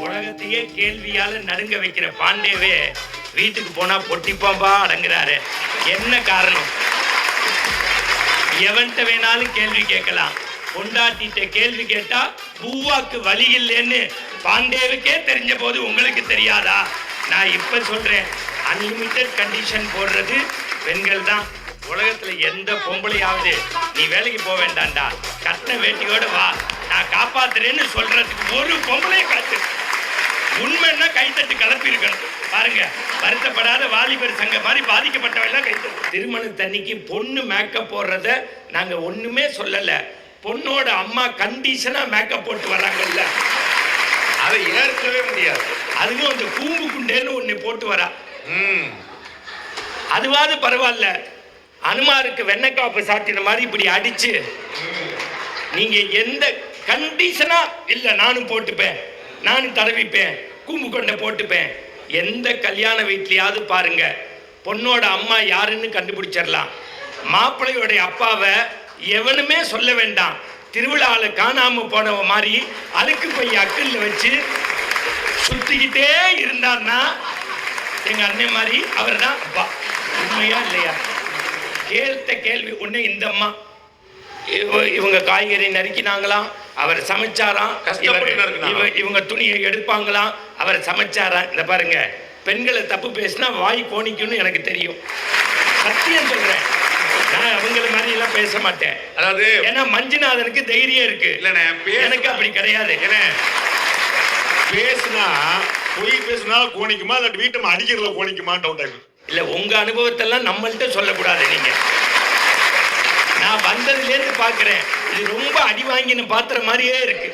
உலகத்தையே கேள்வியால நடுங்க வைக்கிற பாண்டேவே வீட்டுக்கு போனா பொட்டிப்பாம்பா அடங்குறாரு. என்ன காரணம்? எவன்கிட்ட வேணாலும் கேள்வி கேட்கலாம். பொண்டாட்டிட்ட கேள்வி கேட்டா பூவாக்கு வழி இல்லைன்னு பாண்டேவுக்கே தெரிஞ்ச போது உங்களுக்கு தெரியாதா? நான் இப்ப சொல்றேன், அன்லிமிட்டட் கண்டிஷன் போடுறது பெண்கள் தான். உலகத்துல எந்த பொம்பளையாவது நீ வேலைக்கு போக வேண்டாம்டா, கட்ட வேட்டியோட வா, நான் காப்பாத்துறேன்னு சொல்றதுக்கு ஒரு பொம்பளைய காத்து. உண்மைன்னா கைத்தட்டு கலப்பி இருக்கணும். பாருங்க, வருத்தப்படாத வாலிபர் சங்க மாதிரி பாதிக்கப்பட்டவெல்லாம் கைத்தட்டு. திருமணத்தன்னைக்கு பொண்ணு மேக்கப் போடுறத நாங்க ஒண்ணுமே சொல்லல. பொண்ணோட அம்மா கண்டிஷனா மேக்கப் போட்டு வராங்கல்ல, அதை ஏற்கவே முடியாது. அதுவும் அந்த கூம்பு குண்டேன்னு ஒண்ணு போட்டு வரா. அதுவாது பரவாயில்ல. அனுமாருக்கு வெண்ணக்காப்பு சாத்தின மாதிரி இப்படி அடிச்சு, நீங்க எந்த கண்டிஷனா இல்ல நானும் போட்டுப்பேன், நானும் தடவிப்பேன், கூம்பு கொண்ட போட்டுப்பேன். எந்த கல்யாண வீட்லயாவது பாருங்க, பொண்ணோட அம்மா யாருன்னு கண்டுபிடிச்சிடலாம். மாப்பிள்ளையோட அப்பாவை எவனுமே சொல்ல வேண்டாம். திருவிழாவில் காணாம போனவ மாதிரி அழுக்கு பைய அக்கல்ல வச்சு சுத்திக்கிட்டே இருந்தார்னா எங்க அண்ணன் மாதிரி அவர் தான் அப்பா. உண்மையா இல்லையா? கேள்த்த கேள்வி ஒண்ணு. இந்த அம்மா இவங்க காய்கறி நறுக்கினாங்களாம், அவர் சமைச்சாராம். இவங்க துணியை எடுப்பாங்களாம், அவர் சமைச்சாராம். இந்த பாருங்க, பெண்களை தப்பு பேசினா வாய் கோணிக்கும்னு எனக்கு தெரியும். சத்தியம் சொல்றேன், நான் அவங்கள மாதிரி எல்லாம் பேச மாட்டேன். அதாவது ஏன்னா மஞ்சுநாதனுக்கு தைரியம் இருக்கு, எனக்கு அப்படி கிடையாது. பேசுனா பொய் பேசுனா கோணிக்குமா, இல்லாட்டி வீட்டை அடிக்கிறதுல கோணிக்குமா டவுட் ஆகும். இல்ல, உங்க அனுபவத்தெல்லாம் நம்மள்ட்ட சொல்லக்கூடாது. நீங்க, நான் வந்ததுலேருந்து பாக்குறேன், இது ரொம்ப அடி வாங்கின பாத்திரம் மாதிரியே இருக்கு.